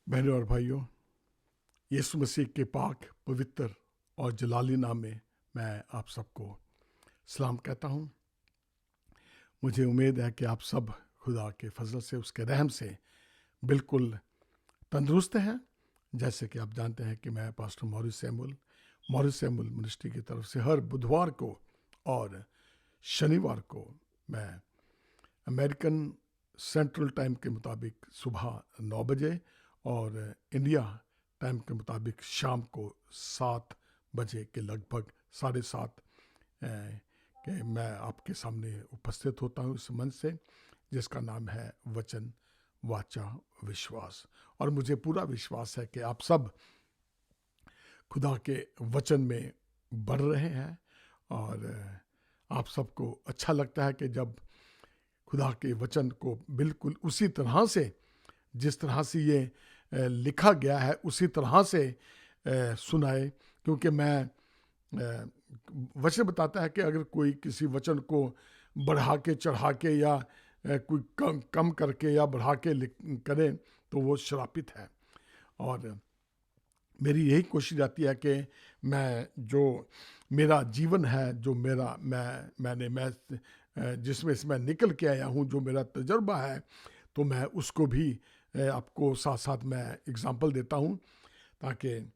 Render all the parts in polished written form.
बहनों और भाइयों, यीशु मसीह के पाक, पवित्र और जलाली नाम में मैं आप सबको सलाम कहता हूँ। मुझे उम्मीद है कि आप सब खुदा के फजल से, उसके रहम से बिल्कुल तंदुरुस्त हैं। जैसे कि आप जानते हैं कि मैं पास्टर मॉरिस सैमुअल मिनिस्ट्री की तरफ से हर बुधवार को और शनिवार को मैं अमेरिकन सेंट्रल टाइम के मुताबिक सुबह 9 बजे और इंडिया टाइम के मुताबिक शाम को 7 बजे के लगभग 7:30 के मैं आपके सामने उपस्थित होता हूँ इस मंच से, जिसका नाम है वचन वाचा विश्वास। और मुझे पूरा विश्वास है कि आप सब खुदा के वचन में बढ़ रहे हैं और आप सबको अच्छा लगता है कि जब खुदा के वचन को बिल्कुल उसी तरह से, जिस तरह से ये लिखा गया है, उसी तरह से सुनाए। क्योंकि मैं वचन बताता है कि अगर कोई किसी वचन को बढ़ा के, चढ़ा के या कोई कम करके या बढ़ा के करे तो वो श्रापित है। और मेरी यही कोशिश रहती है कि मैं जो मेरा जीवन है, जो मैं जिसमें से मैं निकल के आया हूँ, जो मेरा तजर्बा है, तो मैं उसको भी आपको साथ साथ मैं एग्जाम्पल देता हूँ, ताकि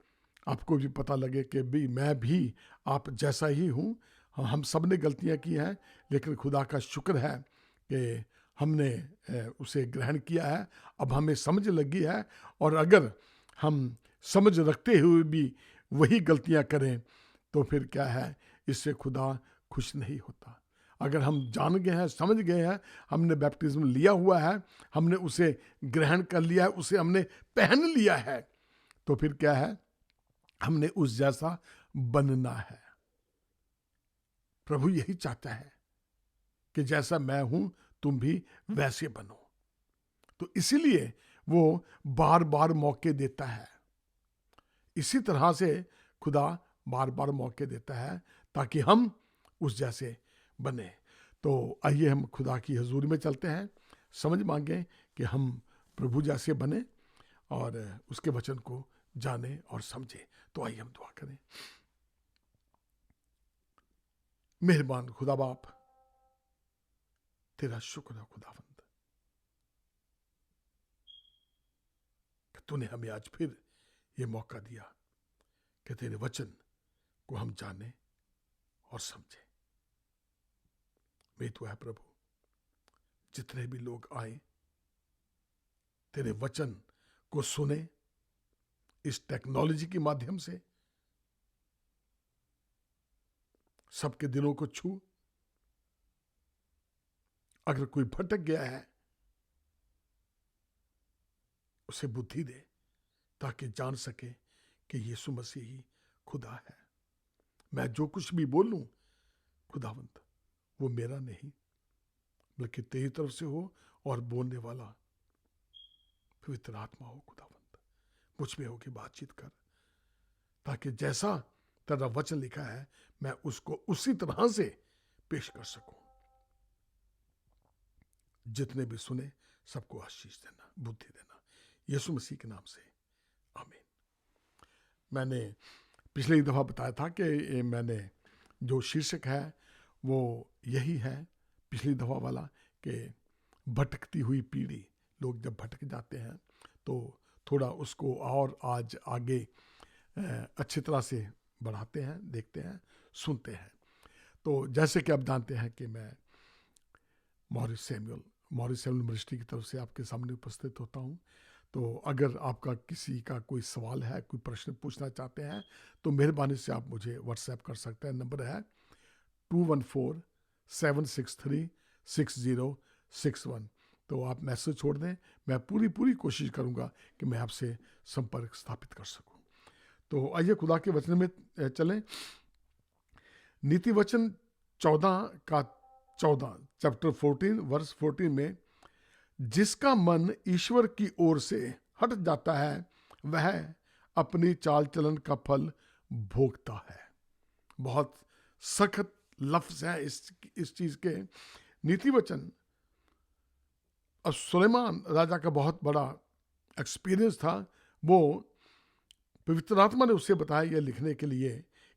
आपको भी पता लगे कि भी मैं भी आप जैसा ही हूँ। हम सब ने गलतियाँ की हैं, लेकिन खुदा का शुक्र है कि हमने उसे ग्रहण किया है। अब हमें समझ लगी है, और अगर हम समझ रखते हुए भी वही गलतियाँ करें तो फिर क्या है, इससे खुदा खुश नहीं होता। अगर हम जान गए हैं, समझ गए हैं, हमने बैप्टिज्म लिया हुआ है, हमने उसे ग्रहण कर लिया है, उसे हमने पहन लिया है, तो फिर क्या है, हमने उस जैसा बनना है। प्रभु यही चाहता है कि जैसा मैं हूं तुम भी वैसे बनो। तो इसीलिए वो बार बार मौके देता है। इसी तरह से खुदा बार बार मौके देता है ताकि हम उस जैसे बने। तो आइए हम खुदा की हजूरी में चलते हैं, समझ मांगे कि हम प्रभु जैसे बने और उसके वचन को जाने और समझे। तो आइए हम दुआ करें। मेहरबान खुदा बाप, तेरा शुक्र है खुदावंद कि तूने हमें आज फिर ये मौका दिया कि तेरे वचन को हम जाने और समझे। मैं तो है प्रभु, जितने भी लोग आए तेरे वचन को सुने इस टेक्नोलॉजी के माध्यम से, सबके दिलों को छू। अगर कोई भटक गया है उसे बुद्धि दे, ताकि जान सके कि यीशु मसीह ही खुदा है। मैं जो कुछ भी बोलूं खुदावंत, वो मेरा नहीं बल्कि तेरी तरफ से हो, और बोलने वाला पवित्र आत्मा हो। खुदावंत मुझ में होकर बातचीत कर, ताकि जैसा तेरा वचन लिखा है मैं उसको उसी तरह से पेश कर सकूं। जितने भी सुने सबको आशीष देना, बुद्धि देना, यीशु मसीह के नाम से आमीन। मैंने पिछली दफा बताया था कि मैंने जो शीर्षक है वो यही है, पिछली दफा वाला, कि भटकती हुई पीढ़ी। लोग जब भटक जाते हैं तो थोड़ा उसको और आज आगे अच्छी तरह से बढ़ाते हैं, देखते हैं, सुनते हैं। तो जैसे कि आप जानते हैं कि मैं मॉरिस सैमुअल मिनिस्ट्री की तरफ से आपके सामने उपस्थित होता हूँ। तो अगर आपका किसी का कोई सवाल है, कोई प्रश्न पूछना चाहते हैं, तो मेहरबानी से आप मुझे व्हाट्सएप कर सकते हैं। नंबर है 2147636061। तो आप मैसेज छोड़ दें, मैं पूरी कोशिश करूंगा कि मैं आपसे संपर्क स्थापित कर सकूं। तो आइए खुदा के वचन में चलें। नीति वचन 14 चैप्टर 14 वर्स 14 में, जिसका मन ईश्वर की ओर से हट जाता है वह अपनी चाल चलन का फल भोगता है। बहुत सख्त लफ्ज है इस चीज के। नीति वचन, अब सुलेमान राजा का बहुत बड़ा एक्सपीरियंस था वो पवित्र आत्मा ने उसे बताया यह लिखने के लिए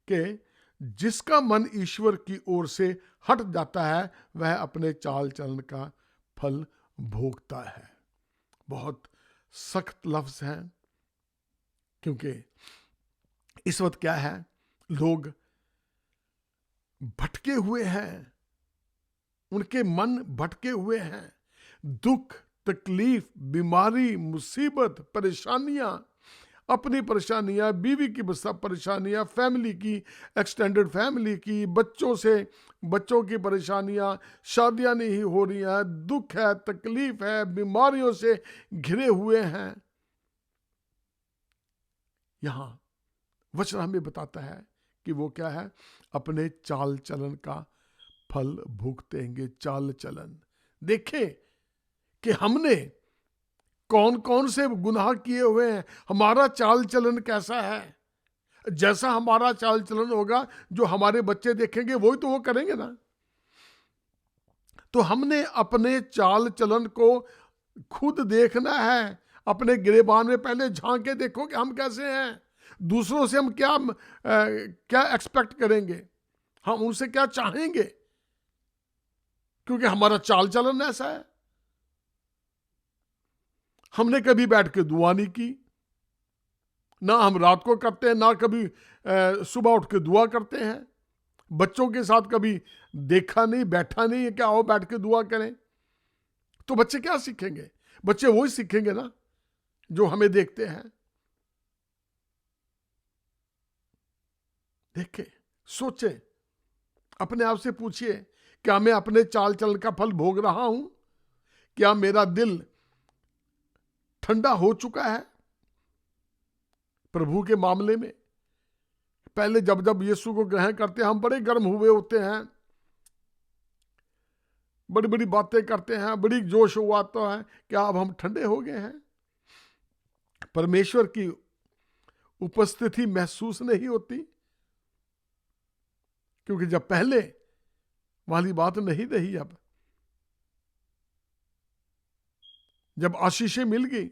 कि जिसका मन ईश्वर की ओर से हट जाता है वह अपने चाल चलन का फल भोगता है। बहुत सख्त लफ्ज हैं, क्योंकि इस वक्त क्या है, लोग भटके हुए हैं, उनके मन भटके हुए हैं। दुख, तकलीफ, बीमारी, मुसीबत, परेशानियां, अपनी परेशानियां, बीवी की परेशानियां, फैमिली की, एक्सटेंडेड फैमिली की, बच्चों की परेशानियां, शादियां नहीं हो रही हैं, दुख है, तकलीफ है, बीमारियों से घिरे हुए हैं। यहां वचन हमें बताता है कि वो क्या है, अपने चाल चलन का फल भोगते हैं। चाल चलन देखें कि हमने कौन कौन से गुनाह किए हुए हैं, हमारा चाल चलन कैसा है। जैसा हमारा चाल चलन होगा, जो हमारे बच्चे देखेंगे वही तो वो करेंगे ना। तो हमने अपने चाल चलन को खुद देखना है। अपने गिरेबान में पहले झांक के देखो कि हम कैसे हैं। दूसरों से हम क्या एक्सपेक्ट करेंगे, हम उनसे क्या चाहेंगे, क्योंकि हमारा चाल चलन ऐसा है। हमने कभी बैठ के दुआ नहीं की, ना हम रात को करते हैं, ना कभी सुबह उठ के दुआ करते हैं। बच्चों के साथ कभी देखा नहीं, बैठा नहीं है कि आओ बैठ के दुआ करें। तो बच्चे क्या सीखेंगे? बच्चे वही सीखेंगे ना जो हमें देखते हैं। देखें, सोचें, अपने आप से पूछिए, क्या मैं अपने चाल चलन का फल भोग रहा हूं? क्या मेरा दिल ठंडा हो चुका है प्रभु के मामले में? पहले जब जब यीशु को ग्रहण करते हैं हम बड़े गर्म हुए होते हैं, बड़ी बड़ी बातें करते हैं, बड़ी जोश हुआ तो है। क्या अब हम ठंडे हो गए हैं? परमेश्वर की उपस्थिति महसूस नहीं होती, क्योंकि जब पहले वाली बात नहीं रही। अब जब आशीषें मिल गई,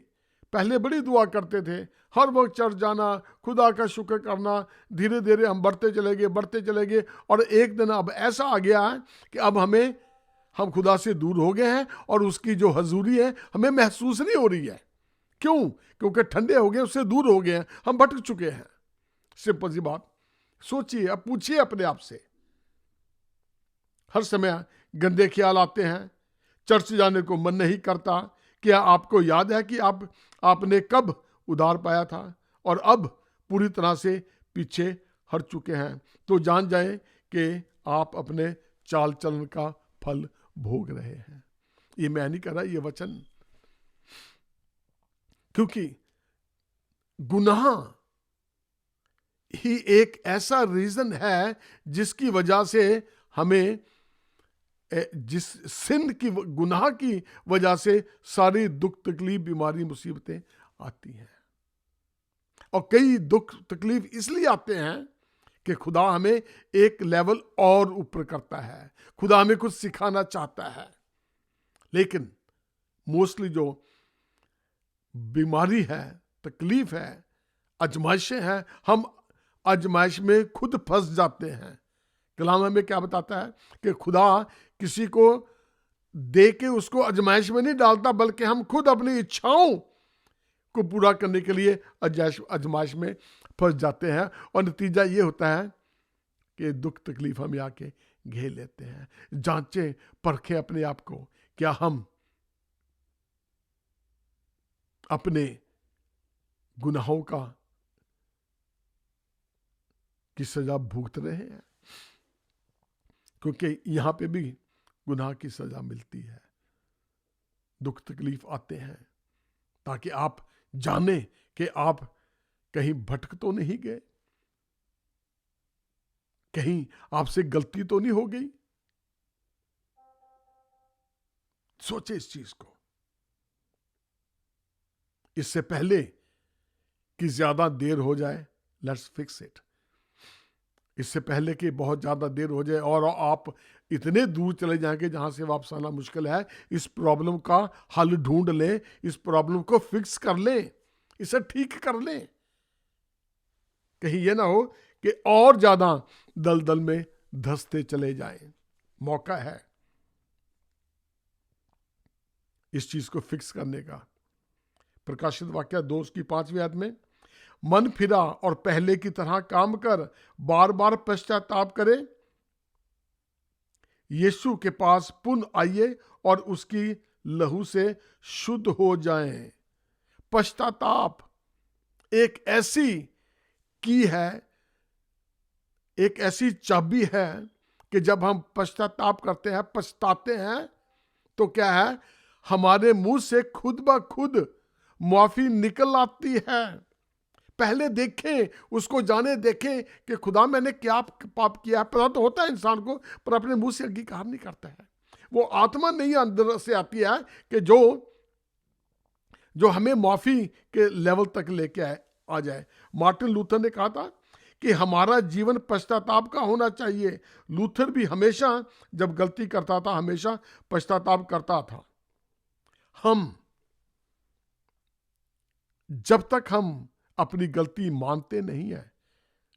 पहले बड़ी दुआ करते थे, हर वक्त चर्च जाना, खुदा का शुक्र करना, धीरे धीरे हम बढ़ते चले गए और एक दिन अब ऐसा आ गया है कि अब हम खुदा से दूर हो गए हैं और उसकी जो हजूरी है हमें महसूस नहीं हो रही है। क्यों? क्योंकि ठंडे हो गए, उससे दूर हो गए हैं, हम भटक चुके हैं। सिंपल सी बात। सोचिए, अब पूछिए अपने आप से। हर समय गंदे ख्याल आते हैं, चर्च जाने को मन नहीं करता। क्या आपको याद है कि आपने कब उद्धार पाया था और अब पूरी तरह से पीछे हट चुके हैं? तो जान जाएं कि आप अपने चाल चलन का फल भोग रहे हैं। ये मैं नहीं कर रहा, ये वचन। क्योंकि गुनाह ही एक ऐसा रीजन है जिसकी वजह से हमें, जिस सिन की, गुनाह की वजह से सारी दुख तकलीफ, बीमारी, मुसीबतें आती हैं। और कई दुख तकलीफ इसलिए आते हैं कि खुदा हमें एक लेवल और ऊपर करता है, खुदा हमें कुछ सिखाना चाहता है। लेकिन मोस्टली जो बीमारी है, तकलीफ है, आजमाइशें हैं, हम आजमाइश में खुद फंस जाते हैं। कलाम हमें क्या बताता है कि खुदा किसी को दे के उसको आजमाइश में नहीं डालता, बल्कि हम खुद अपनी इच्छाओं को पूरा करने के लिए आजमाइश में फंस जाते हैं। और नतीजा ये होता है कि दुख तकलीफ हम आके घेर लेते हैं। जांचें, परखें अपने आप को, क्या हम अपने गुनाहों की सजा भुगत रहे हैं? क्योंकि यहां पे भी गुनाह की सजा मिलती है, दुख तकलीफ आते हैं, ताकि आप जाने कि आप कहीं भटक तो नहीं गए, कहीं आपसे गलती तो नहीं हो गई। सोचे इस चीज को, इससे पहले कि ज्यादा देर हो जाए। Let's fix it. इससे पहले कि बहुत ज्यादा देर हो जाए और आप इतने दूर चले जाएंगे जहां से वापस आना मुश्किल है, इस प्रॉब्लम का हल ढूंढ लें, इस प्रॉब्लम को फिक्स कर लें। इसे ठीक कर लें, कहीं ये ना हो कि और ज्यादा दलदल में धंसते चले जाएं। मौका है इस चीज को फिक्स करने का। प्रकाशित वाक्य 2:5 में, मन फिरा और पहले की तरह काम कर, बार बार पश्चाताप करे, यीशु के पास पुनः आइए और उसकी लहू से शुद्ध हो जाएं। पश्चाताप एक ऐसी की है, एक ऐसी चाबी है कि जब हम पश्चाताप करते हैं, पछताते हैं, तो क्या है, हमारे मुंह से खुद ब खुद माफी निकल आती है। पहले देखें, उसको जाने, देखें कि खुदा मैंने क्या पाप किया है। पता तो होता है इंसान को, पर अपने मुंह से अंगीकार नहीं करता है। वो आत्मा नहीं अंदर से आती है कि जो हमें माफी के लेवल तक लेके आ जाए। मार्टिन लूथर ने कहा था कि हमारा जीवन पश्चाताप का होना चाहिए। लूथर भी हमेशा जब गलती करता था, हमेशा पश्चाताप करता था। जब तक हम अपनी गलती मानते नहीं है,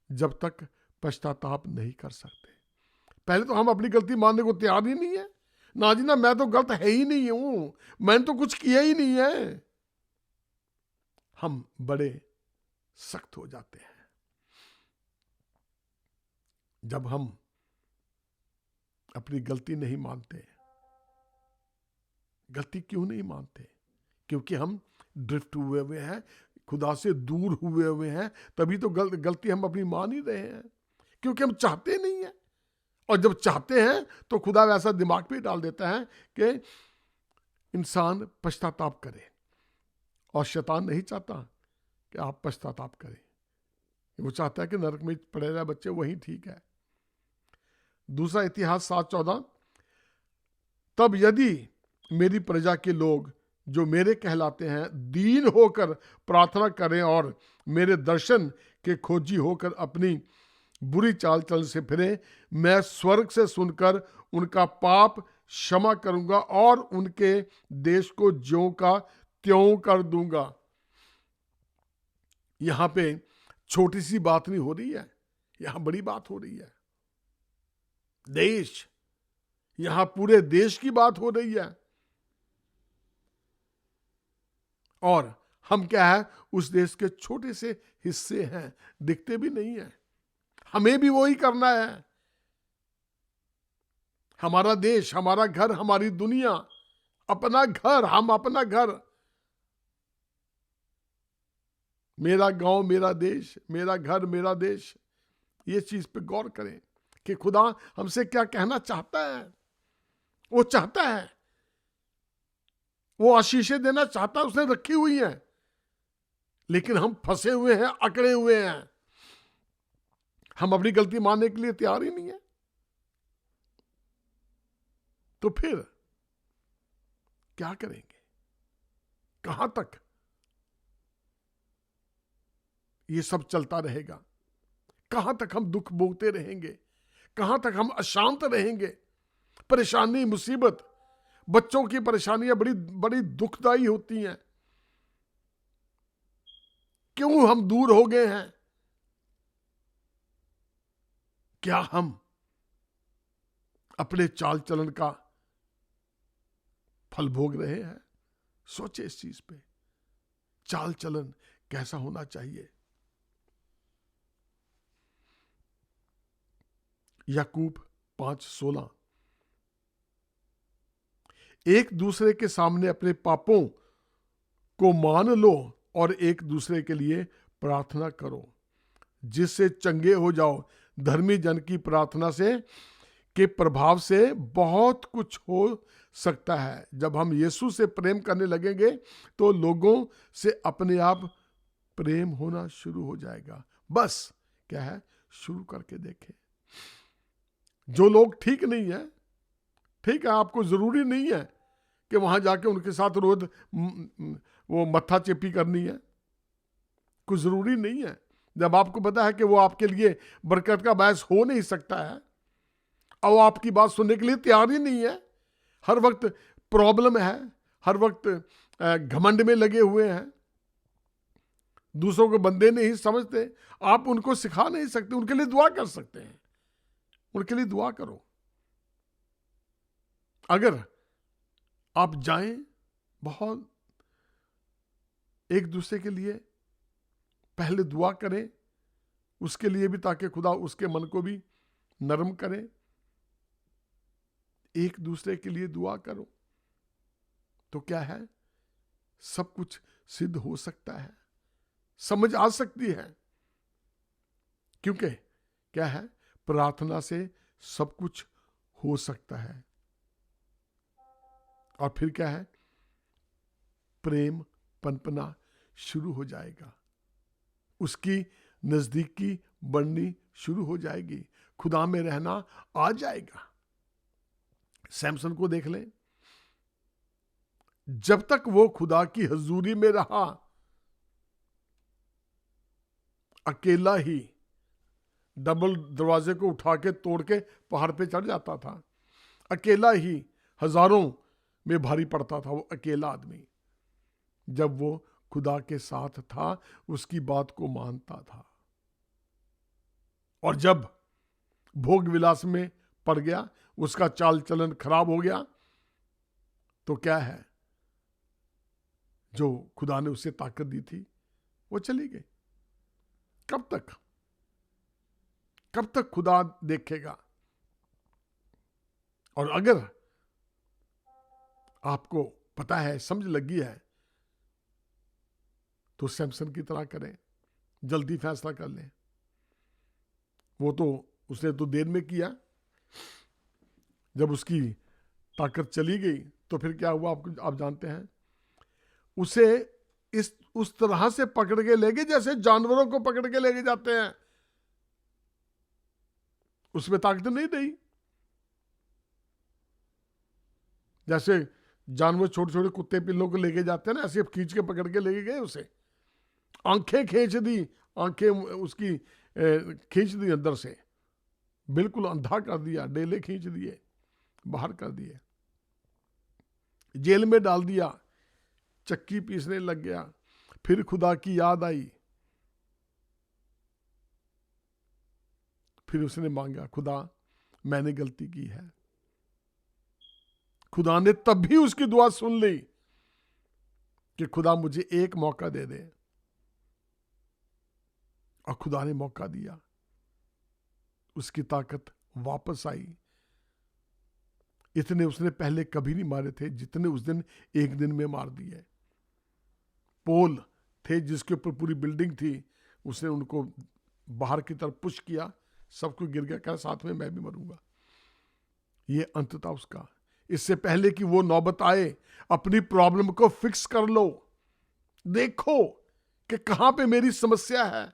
जब तक पश्चाताप नहीं कर सकते। पहले तो हम अपनी गलती मानने को तैयार ही नहीं है। ना जी ना, मैं तो गलत है ही नहीं हूं, मैंने तो कुछ किया ही नहीं है। हम बड़े सख्त हो जाते हैं जब हम अपनी गलती नहीं मानते। गलती क्यों नहीं मानते? क्योंकि हम ड्रिफ्ट हुए हुए हैं, खुदा से दूर हुए हुए हैं। तभी तो गलती हम अपनी मान ही रहे हैं, क्योंकि हम चाहते नहीं है। और जब चाहते हैं तो खुदा वैसा दिमाग पे डाल देता है कि इंसान पश्चाताप करे। और शैतान नहीं चाहता कि आप पश्चाताप करें, वो चाहता है कि नरक में पड़े रहे बच्चे, वही ठीक है। दूसरा इतिहास 7:14, तब यदि मेरी प्रजा के लोग जो मेरे कहलाते हैं दीन होकर प्रार्थना करें और मेरे दर्शन के खोजी होकर अपनी बुरी चाल चल से फिरे, मैं स्वर्ग से सुनकर उनका पाप क्षमा करूंगा और उनके देश को ज्यों का त्यों कर दूंगा। यहां पे छोटी सी बात नहीं हो रही है, यहां बड़ी बात हो रही है। देश, यहां पूरे देश की बात हो रही है। और हम क्या है, उस देश के छोटे से हिस्से हैं, दिखते भी नहीं है। हमें भी वही करना है। हमारा देश, हमारा घर, हमारी दुनिया, अपना घर, हम अपना घर, मेरा गांव मेरा देश, मेरा घर मेरा देश। ये चीज पे गौर करें कि खुदा हमसे क्या कहना चाहता है। वो चाहता है, वो आशीषें देना चाहता है, उसने रखी हुई हैं, लेकिन हम फंसे हुए हैं, अकड़े हुए हैं। हम अपनी गलती मानने के लिए तैयार ही नहीं है। तो फिर क्या करेंगे? कहां तक ये सब चलता रहेगा? कहां तक हम दुख भोगते रहेंगे? कहां तक हम अशांत रहेंगे? परेशानी, मुसीबत, बच्चों की परेशानियां बड़ी बड़ी दुखदाई होती हैं। क्यों हम दूर हो गए हैं? क्या हम अपने चाल चलन का फल भोग रहे हैं? सोचे इस चीज पे। चाल चलन कैसा होना चाहिए? याकूब 5:16, एक दूसरे के सामने अपने पापों को मान लो और एक दूसरे के लिए प्रार्थना करो, जिससे चंगे हो जाओ। धर्मी जन की प्रार्थना से के प्रभाव से बहुत कुछ हो सकता है। जब हम यीशु से प्रेम करने लगेंगे तो लोगों से अपने आप प्रेम होना शुरू हो जाएगा। बस क्या है, शुरू करके देखें। जो लोग ठीक नहीं है, ठीक है, आपको जरूरी नहीं है कि वहां जाके उनके साथ रोज वो मत्था चेपी करनी है। कुछ जरूरी नहीं है। जब आपको पता है कि वो आपके लिए बरकत का बायस हो नहीं सकता है और वो आपकी बात सुनने के लिए तैयार ही नहीं है, हर वक्त प्रॉब्लम है, हर वक्त घमंड में लगे हुए हैं, दूसरों को बंदे नहीं समझते, आप उनको सिखा नहीं सकते, उनके लिए दुआ कर सकते हैं। उनके लिए दुआ करो। अगर आप जाएं, बहुत एक दूसरे के लिए पहले दुआ करें, उसके लिए भी, ताकि खुदा उसके मन को भी नरम करे। एक दूसरे के लिए दुआ करो तो क्या है, सब कुछ सिद्ध हो सकता है, समझ आ सकती है। क्योंकि क्या है, प्रार्थना से सब कुछ हो सकता है। और फिर क्या है, प्रेम पनपना शुरू हो जाएगा, उसकी नजदीकी बढ़नी शुरू हो जाएगी, खुदा में रहना आ जाएगा। सैमसन को देख लें, जब तक वो खुदा की हजूरी में रहा, अकेला ही डबल दरवाजे को उठा के तोड़ के पहाड़ पे चढ़ जाता था, अकेला ही हजारों में भारी पड़ता था, वो अकेला आदमी। जब वो खुदा के साथ था, उसकी बात को मानता था। और जब भोग विलास में पड़ गया, उसका चाल चलन खराब हो गया, तो क्या है, जो खुदा ने उसे ताकत दी थी वो चली गई। कब तक, कब तक खुदा देखेगा? और अगर आपको पता है, समझ लगी है, तो सैमसन की तरह करें, जल्दी फैसला कर लें। वो तो उसने तो देर में किया, जब उसकी ताकत चली गई तो फिर क्या हुआ, आप जानते हैं। उसे उस तरह से पकड़ के ले गए जैसे जानवरों को पकड़ के ले गए जाते हैं। उसमें ताकत नहीं रही। जैसे जानवर छोटे छोटे कुत्ते पिल्लों को लेके जाते हैं ना, ऐसे खींच के पकड़ के लेके गए उसे। आंखें खींच दी, आंखें उसकी खींच दी अंदर से, बिल्कुल अंधा कर दिया, डेले खींच दिए, बाहर कर दिए, जेल में डाल दिया, चक्की पीसने लग गया। फिर खुदा की याद आई, फिर उसने मांगा, खुदा मैंने गलती की है। खुदा ने तब भी उसकी दुआ सुन ली कि खुदा मुझे एक मौका दे दे। और खुदा ने मौका दिया, उसकी ताकत वापस आई। इतने उसने पहले कभी नहीं मारे थे जितने उस दिन एक दिन में मार दिए। पोल थे जिसके ऊपर पूरी बिल्डिंग थी, उसने उनको बाहर की तरफ पुश किया, सबको गिर गया, कहा साथ में मैं भी मरूंगा। ये अंत था उसका। इससे पहले कि वो नौबत आए, अपनी प्रॉब्लम को फिक्स कर लो, देखो कि कहां पे मेरी समस्या है,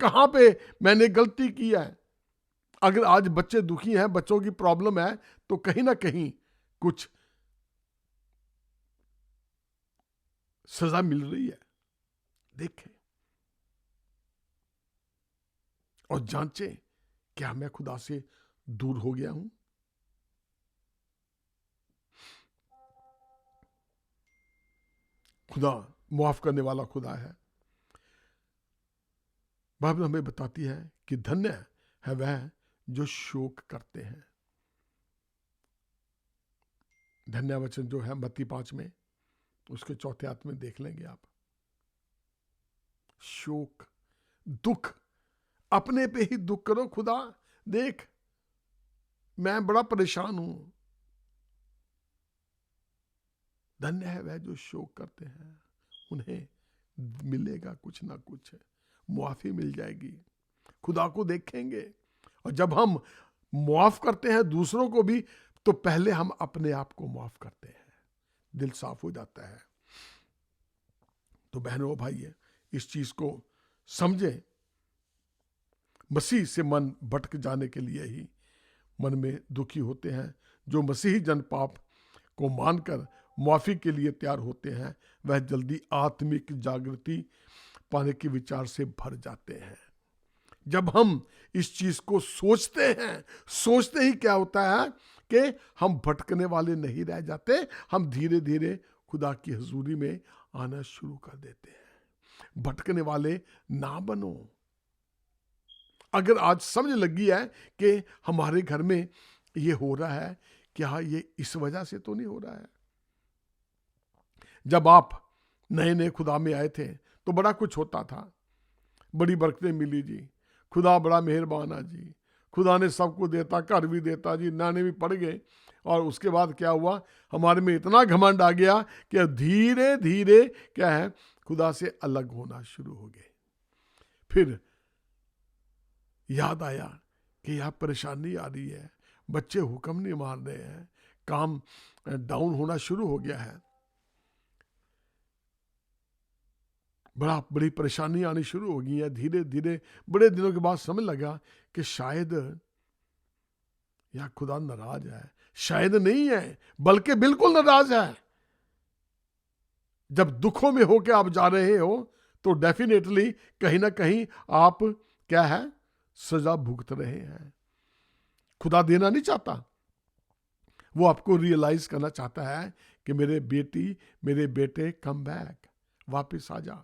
कहां पे मैंने गलती की है। अगर आज बच्चे दुखी हैं, बच्चों की प्रॉब्लम है, तो कहीं ना कहीं कुछ सजा मिल रही है। देखें और जांचें, क्या मैं खुदा से दूर हो गया हूं? खुदा मुआफ करने वाला खुदा है। बाइबल हमें बताती है कि धन्य है वह जो शोक करते हैं। धन्य वचन जो है मत्ती 5 में, उसके 4 आयत में देख लेंगे आप। शोक, दुख, अपने पे ही दुख करो। खुदा देख, मैं बड़ा परेशान हूं। धन्य है वह जो शोक करते हैं, उन्हें मिलेगा कुछ ना कुछ, मुआफी मिल जाएगी, खुदा को देखेंगे। और जब हम मुआफ करते हैं दूसरों को भी, तो पहले हम अपने आप को मुआफ करते हैं, दिल साफ हो जाता है। तो बहनों भाई, इस चीज को समझें। मसीह से मन भटक जाने के लिए ही मन में दुखी होते हैं। जो मसीही जन पाप को मानकर मुआफी के लिए तैयार होते हैं, वह जल्दी आत्मिक जागृति पाने के विचार से भर जाते हैं। जब हम इस चीज को सोचते हैं, सोचते ही क्या होता है कि हम भटकने वाले नहीं रह जाते, हम धीरे धीरे खुदा की हजूरी में आना शुरू कर देते हैं। भटकने वाले ना बनो। अगर आज समझ लगी है कि हमारे घर में ये हो रहा है, क्या ये इस वजह से तो नहीं हो रहा है? जब आप नए नए खुदा में आए थे तो बड़ा कुछ होता था, बड़ी बरकतें मिली जी, खुदा बड़ा मेहरबान है जी, खुदा ने सबको देता, घर भी देता जी, नाने भी पड़ गए। और उसके बाद क्या हुआ, हमारे में इतना घमंड आ गया कि धीरे धीरे क्या है, खुदा से अलग होना शुरू हो गए। फिर याद आया कि यह परेशानी आ रही है, बच्चे हुक्म नहीं मान रहे हैं, काम डाउन होना शुरू हो गया है, बड़ी परेशानी आनी शुरू हो गई है। धीरे धीरे बड़े दिनों के बाद समझ लगा कि शायद यह खुदा नाराज है। शायद नहीं है, बल्कि बिल्कुल नाराज है। जब दुखों में होकर आप जा रहे हो तो डेफिनेटली कहीं ना कहीं आप क्या है, सजा भुगत रहे हैं। खुदा देना नहीं चाहता, वो आपको रियलाइज करना चाहता है कि मेरे बेटी, मेरे बेटे, कम बैक, वापिस आ जा।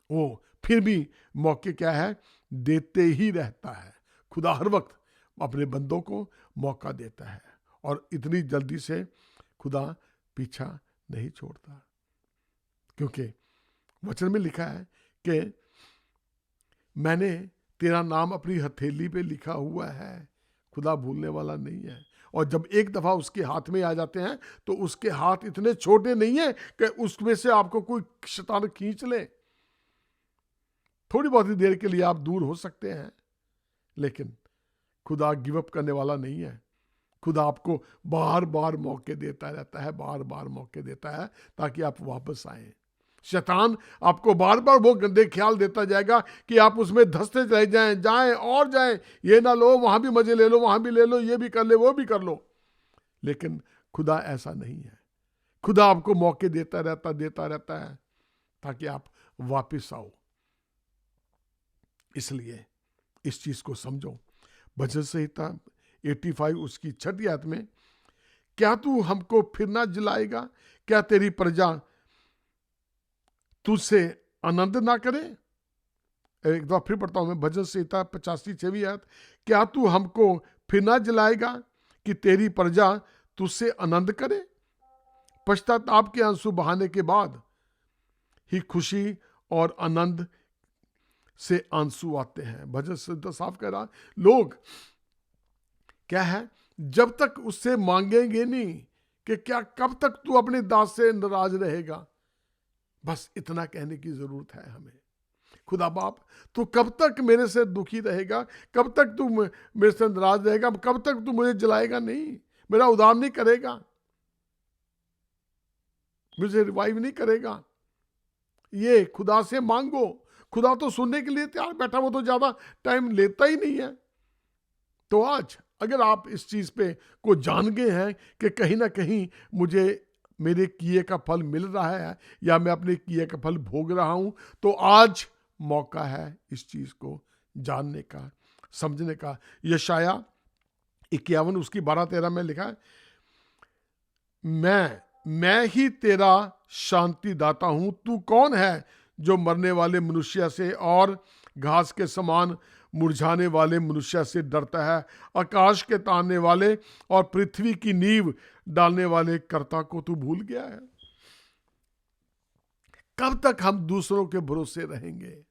वो फिर भी मौके क्या है, देते ही रहता है। खुदा हर वक्त अपने बंदों को मौका देता है और इतनी जल्दी से खुदा पीछा नहीं छोड़ता, क्योंकि वचन में लिखा है कि मैंने तेरा नाम अपनी हथेली पे लिखा हुआ है। खुदा भूलने वाला नहीं है। और जब एक दफा उसके हाथ में आ जाते हैं तो उसके हाथ इतने छोटे नहीं है कि उसमें से आपको कोई शैतान खींच ले। थोड़ी बहुत ही देर के लिए आप दूर हो सकते हैं, लेकिन खुदा गिव अप करने वाला नहीं है। खुदा आपको बार बार मौके देता रहता है, बार बार मौके देता है ताकि आप वापस आए। शैतान आपको बार बार वो गंदे ख्याल देता जाएगा कि आप उसमें धंसते चले जाएं और जाएं, ये ना लो, वहां भी मजे ले लो, वहां भी ले लो, ये भी कर ले, वो भी कर लो। लेकिन खुदा ऐसा नहीं है। खुदा आपको मौके देता रहता है ताकि आप वापस आओ। इसलिए इस चीज को समझो। भजन संहिता 85 उसकी 6 आयत में, क्या तू हमको फिर ना जिलाएगा, क्या तेरी प्रजा तुझसे आनंद ना करे। एक बार फिर पढ़ता हूं मैं, भजन संहिता 85 आयत, क्या तू हमको फिर ना जिलाएगा कि तेरी प्रजा तुझसे आनंद करे। पश्चाताप के आंसू बहाने के बाद ही खुशी और आनंद से आंसू आते हैं। भजन संहिता साफ कह रहा, लोग क्या है, जब तक उससे मांगेंगे नहीं कि क्या कब तक तू अपने दास से नाराज रहेगा, बस इतना कहने की जरूरत है हमें। खुदा बाप, तू कब तक मेरे से दुखी रहेगा, कब तक तू मेरे से नाराज रहेगा, कब तक तू मुझे जलाएगा नहीं, मेरा उद्धार नहीं करेगा, मुझे रिवाइव नहीं करेगा। ये खुदा से मांगो। खुदा तो सुनने के लिए तैयार बैठा, वो तो ज्यादा टाइम लेता ही नहीं है। तो आज अगर आप इस चीज पे को जान गए हैं कि कहीं ना कहीं मुझे मेरे किए का फल मिल रहा है या मैं अपने किए का फल भोग रहा हूं, तो आज मौका है इस चीज को जानने का, समझने का। यशाया 51 उसकी 12-13 में लिखा है, मैं ही तेरा शांति दाता हूं। तू कौन है जो मरने वाले मनुष्य से और घास के समान मुरझाने वाले मनुष्य से डरता है। आकाश के तानने वाले और पृथ्वी की नींव डालने वाले कर्ता को तू भूल गया है। कब तक हम दूसरों के भरोसे रहेंगे?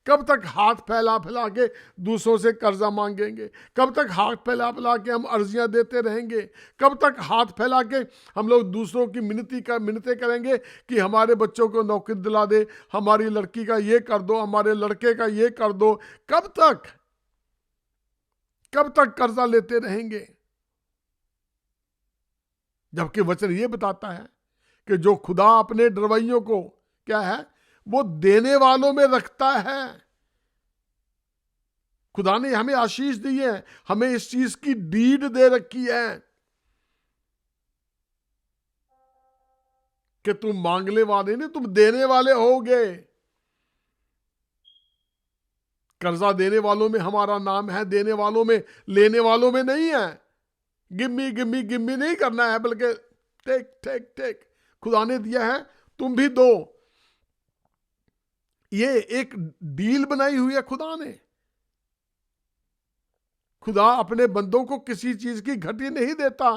कब तक हाथ फैला फैला के दूसरों से कर्जा मांगेंगे? कब तक हाथ फैला फैला के हम अर्जियां देते रहेंगे? कब तक हाथ फैला के हम लोग दूसरों की मिन्नतें करेंगे कि हमारे बच्चों को नौकरी दिला दे, हमारी लड़की का ये कर दो, हमारे लड़के का ये कर दो? कब तक कर्जा लेते रहेंगे? जबकि वचन ये बताता है कि जो खुदा अपने डरवैयों को क्या है, वो देने वालों में रखता है। खुदा ने हमें आशीष दी है, हमें इस चीज की डीड दे रखी है कि तुम मांगने वाले नहीं, तुम देने वाले होगे। कर्जा देने वालों में हमारा नाम है, देने वालों में, लेने वालों में नहीं है। गिम्मी गिम्मी गिम्मी नहीं करना है, बल्कि टेक टेक टेक। खुदा ने दिया है, तुम भी दो। ये एक डील बनाई हुई है खुदा ने। खुदा अपने बंदों को किसी चीज की घटी नहीं देता,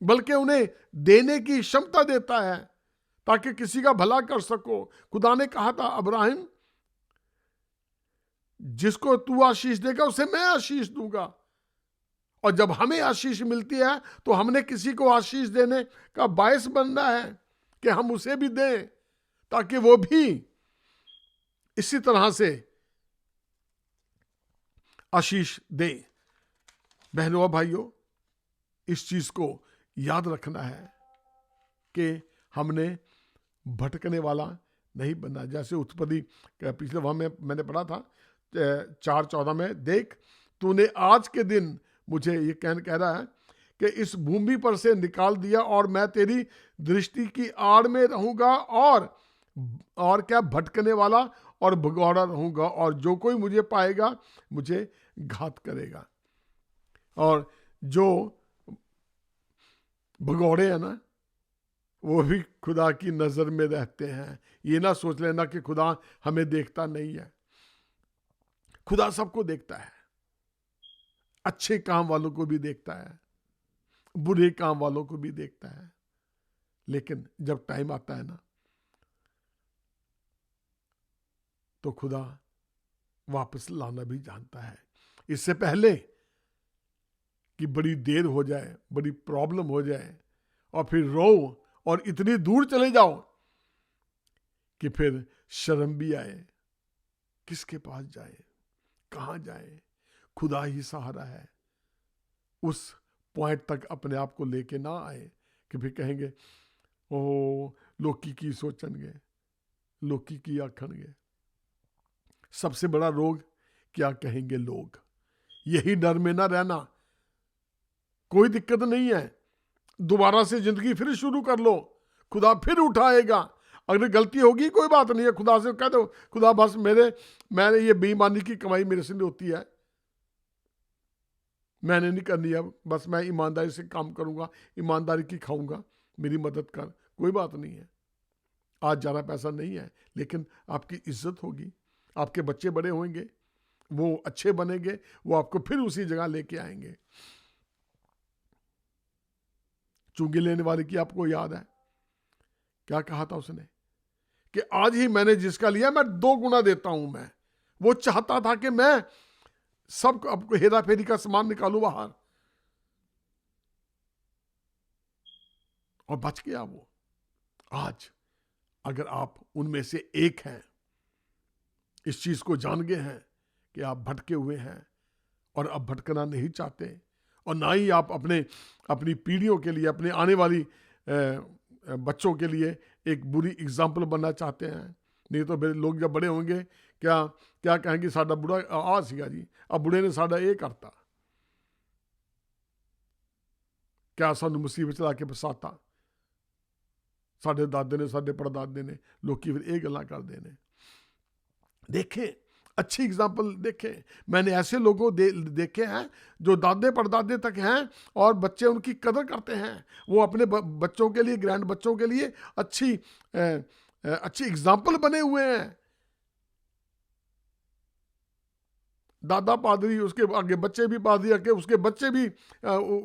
बल्कि उन्हें देने की क्षमता देता है ताकि किसी का भला कर सको। खुदा ने कहा था, अब्राहिम, जिसको तू आशीष देगा उसे मैं आशीष दूंगा। और जब हमें आशीष मिलती है तो हमने किसी को आशीष देने का बायस बनना है कि हम उसे भी दें, ताकि वो भी इसी तरह से आशीष दे। बहनों और भाइयों, इस चीज को याद रखना है कि हमने भटकने वाला नहीं बनना। जैसे उत्पत्ति पिछले वहां में मैंने पढ़ा था 4:14 में, देख तूने आज के दिन मुझे, ये कह रहा है कि इस भूमि पर से निकाल दिया और मैं तेरी दृष्टि की आड़ में रहूंगा और क्या, भटकने वाला और भगौड़ा रहूंगा, और जो कोई मुझे पाएगा मुझे घात करेगा। और जो भगौड़े हैं ना, वो भी खुदा की नजर में रहते हैं। ये ना सोच लेना कि खुदा हमें देखता नहीं है। खुदा सबको देखता है, अच्छे काम वालों को भी देखता है, बुरे काम वालों को भी देखता है। लेकिन जब टाइम आता है ना, तो खुदा वापस लाना भी जानता है। इससे पहले कि बड़ी देर हो जाए, बड़ी प्रॉब्लम हो जाए और फिर रो और इतनी दूर चले जाओ कि फिर शर्म भी आए। किसके पास जाए, कहां जाए? खुदा ही सहारा है। उस पॉइंट तक अपने आप को लेके ना आए कि फिर कहेंगे, ओ लोकी की सोचनगे, लोकी की आखणगे। सबसे बड़ा रोग क्या कहेंगे लोग, यही डर में ना रहना। कोई दिक्कत नहीं है, दोबारा से जिंदगी फिर शुरू कर लो, खुदा फिर उठाएगा। अगर गलती होगी कोई बात नहीं है, खुदा से कह दो, खुदा बस मैंने ये बेईमानी की कमाई मेरे से नहीं होती है, मैंने नहीं करनी है, बस मैं ईमानदारी से काम करूंगा, ईमानदारी की खाऊंगा, मेरी मदद कर। कोई बात नहीं है, आज ज़्यादा पैसा नहीं है, लेकिन आपकी इज्जत होगी, आपके बच्चे बड़े होंगे, वो अच्छे बनेंगे, वो आपको फिर उसी जगह लेके आएंगे। चुंगी लेने वाले की आपको याद है क्या कहा था उसने, कि आज ही मैंने जिसका लिया मैं 2 गुना देता हूं। मैं, वो चाहता था कि मैं सब आपको हेरा फेरी का सामान निकालू बाहर, और बच गया वो। आज अगर आप उनमें से एक हैं, इस चीज को जान गए हैं कि आप भटके हुए हैं और अब भटकना नहीं चाहते, और ना ही आप अपनी पीढ़ियों के लिए, अपने आने वाली बच्चों के लिए एक बुरी एग्जाम्पल बनना चाहते हैं, नहीं तो फिर लोग जब बड़े होंगे क्या कहेंगे, साडा बुढ़ा आ सीगा जी, अब बुढ़े ने साडा ये करता, क्या सानू मुसीबत चला के फसाता, साडे दादे ने, साडे परदादे ने, लोग फिर ये गल्लां करदे ने। देखें, अच्छी एग्जाम्पल देखें। मैंने ऐसे लोगों देखे हैं जो दादे परदादे तक हैं और बच्चे उनकी कदर करते हैं। वो अपने बच्चों के लिए, ग्रैंड बच्चों के लिए अच्छी एग्जाम्पल बने हुए हैं। दादा पादरी, उसके आगे बच्चे भी पादरी, के उसके बच्चे भी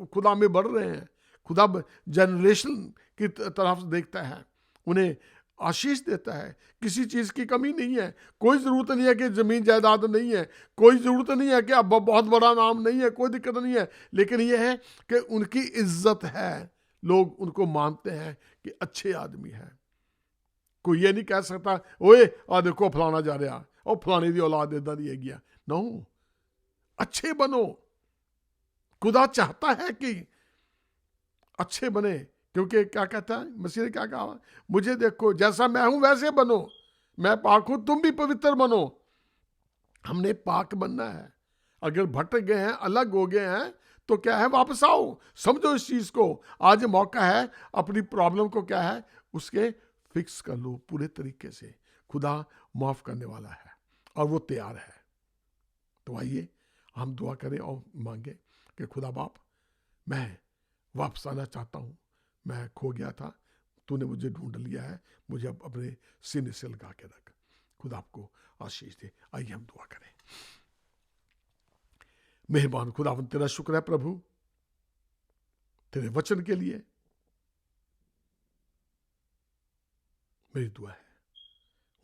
खुदा में बढ़ रहे हैं। खुदा जनरेशन की तरफ देखता है, उन्हें आशीष देता है, किसी चीज की कमी नहीं है। कोई जरूरत नहीं है कि जमीन जायदाद नहीं है, कोई जरूरत नहीं है कि अब बहुत बड़ा नाम नहीं है, कोई दिक्कत नहीं है, लेकिन यह है कि उनकी इज्जत है, लोग उनको मानते हैं कि अच्छे आदमी है। कोई ये नहीं कह सकता, ओए आ देखो फलाना जा रहा, और फलाने की औलाद इदा दी है। नो, अच्छे बनो। खुदा चाहता है कि अच्छे बने, क्योंकि क्या कहता है मसीह ने, क्या कहा, मुझे देखो जैसा मैं हूं वैसे बनो, मैं पाक हूं तुम भी पवित्र बनो। हमने पाक बनना है। अगर भटक गए हैं, अलग हो गए हैं, तो क्या है, वापस आओ, समझो इस चीज को। आज मौका है, अपनी प्रॉब्लम को क्या है, उसके फिक्स कर लो पूरे तरीके से। खुदा माफ करने वाला है और वो तैयार है। तो आइए हम दुआ करें और मांगे कि खुदा बाप, मैं वापस आना चाहता हूं, मैं खो गया था, तूने मुझे ढूंढ लिया है, मुझे अब अपने सीने से लगा के रख। खुदा आपको आशीष दे। आइए हम दुआ करें। मेहरबान खुदावन, तेरा शुक्र है प्रभु, तेरे वचन के लिए। मेरी दुआ है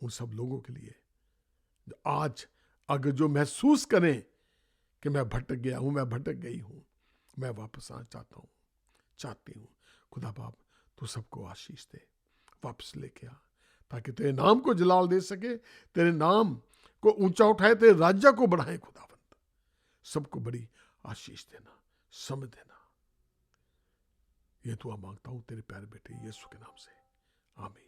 उन सब लोगों के लिए जो आज अगर जो महसूस करें कि मैं भटक गया हूं, मैं भटक गई हूं, मैं वापस आना चाहती हूं। खुदा बाप, तू सबको आशीष दे, वापस लेके आ, ताकि तेरे नाम को जलाल दे सके, तेरे नाम को ऊंचा उठाए, तेरे राज्य को बढ़ाए। खुदावंत, सबको बड़ी आशीष देना, समझ देना। ये दुआ मांगता हूं तेरे प्यारे बेटे यीशु के नाम से, आमीन।